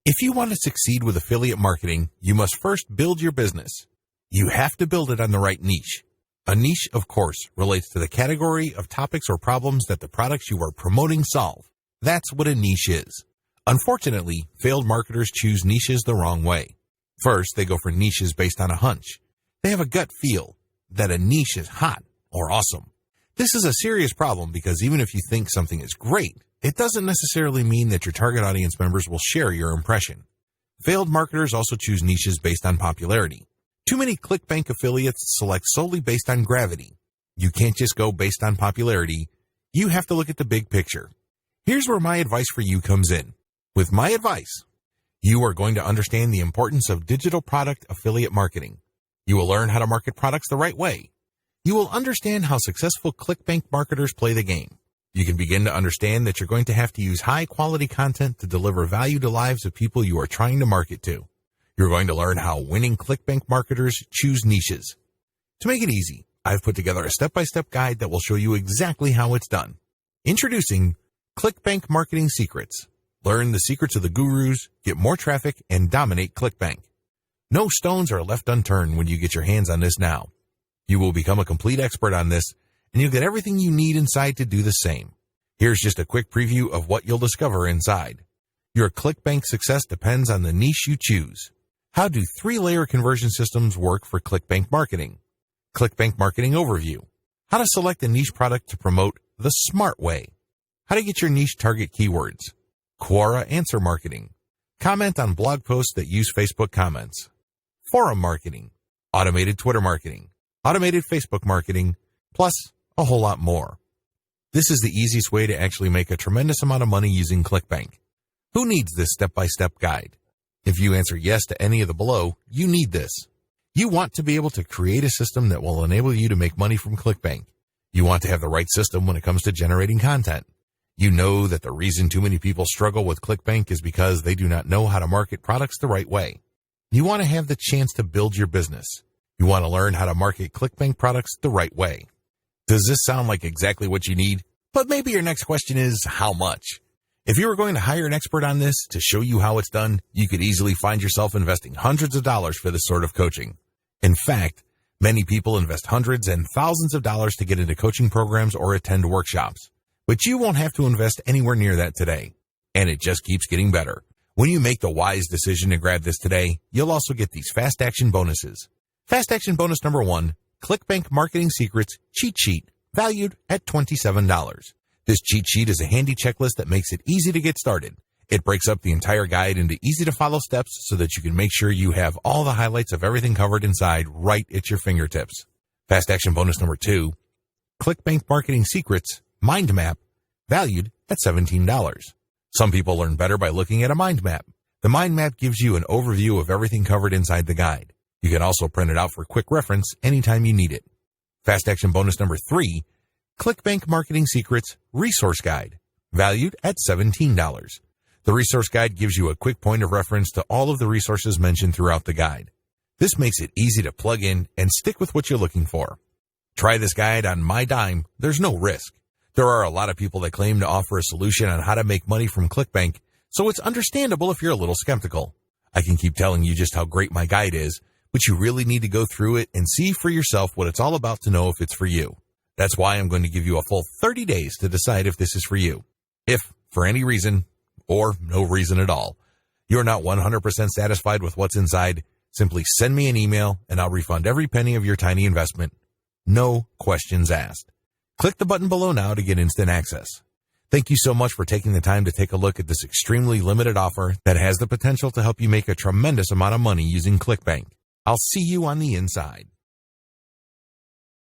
If you want to succeed with affiliate marketing, you must first build your business. You have to build it on the right niche. A niche, of course, relates to the category of topics or problems that the products you are promoting solve. That's what a niche is. Unfortunately, failed marketers choose niches the wrong way. First, they go for niches based on a hunch. They have a gut feel that a niche is hot or awesome. This is a serious problem because even if you think something is great, it doesn't necessarily mean that your target audience members will share your impression. Failed marketers also choose niches based on popularity. Too many ClickBank affiliates select solely based on gravity. You can't just go based on popularity. You have to look at the big picture. Here's where my advice for you comes in. With my advice, you are going to understand the importance of digital product affiliate marketing. You will learn how to market products the right way. You will understand how successful ClickBank marketers play the game. You can begin to understand that you're going to have to use high-quality content to deliver value to lives of people you are trying to market to. You're going to learn how winning ClickBank marketers choose niches. To make it easy, I've put together a step-by-step guide that will show you exactly how it's done. Introducing ClickBank Marketing Secrets. Learn the secrets of the gurus, get more traffic, and dominate ClickBank. No stones are left unturned when you get your hands on this now. You will become a complete expert on this, and you'll get everything you need inside to do the same. Here's just a quick preview of what you'll discover inside. Your ClickBank success depends on the niche you choose. How do 3-layer conversion systems work for ClickBank marketing? ClickBank marketing overview. How to select a niche product to promote the smart way. How to get your niche target keywords. Quora answer marketing. Comment on blog posts that use Facebook comments. Forum marketing. Automated Twitter marketing. Automated Facebook marketing. Plus a whole lot more. This is the easiest way to actually make a tremendous amount of money using ClickBank. Who needs this step-by-step guide? If you answer yes to any of the below, you need this. You want to be able to create a system that will enable you to make money from ClickBank. You want to have the right system when it comes to generating content. You know that the reason too many people struggle with ClickBank is because they do not know how to market products the right way. You want to have the chance to build your business. You want to learn how to market ClickBank products the right way. Does this sound like exactly what you need? But maybe your next question is, how much? If you were going to hire an expert on this to show you how it's done, you could easily find yourself investing hundreds of dollars for this sort of coaching. In fact, many people invest hundreds and thousands of dollars to get into coaching programs or attend workshops. But you won't have to invest anywhere near that today. And it just keeps getting better. When you make the wise decision to grab this today, you'll also get these fast action bonuses. Fast action bonus number 1, ClickBank Marketing Secrets Cheat Sheet, valued at $27. This cheat sheet is a handy checklist that makes it easy to get started. It breaks up the entire guide into easy-to-follow steps so that you can make sure you have all the highlights of everything covered inside right at your fingertips. Fast action bonus number 2, ClickBank Marketing Secrets Mind Map, valued at $17. Some people learn better by looking at a mind map. The mind map gives you an overview of everything covered inside the guide. You can also print it out for quick reference anytime you need it. Fast action bonus number 3, ClickBank Marketing Secrets Resource Guide, valued at $17. The resource guide gives you a quick point of reference to all of the resources mentioned throughout the guide. This makes it easy to plug in and stick with what you're looking for. Try this guide on my dime. There's no risk. There are a lot of people that claim to offer a solution on how to make money from ClickBank, so it's understandable if you're a little skeptical. I can keep telling you just how great my guide is, but you really need to go through it and see for yourself what it's all about to know if it's for you. That's why I'm going to give you a full 30 days to decide if this is for you. If, for any reason, or no reason at all, you're not 100% satisfied with what's inside, simply send me an email and I'll refund every penny of your tiny investment. No questions asked. Click the button below now to get instant access. Thank you so much for taking the time to take a look at this extremely limited offer that has the potential to help you make a tremendous amount of money using ClickBank. I'll see you on the inside.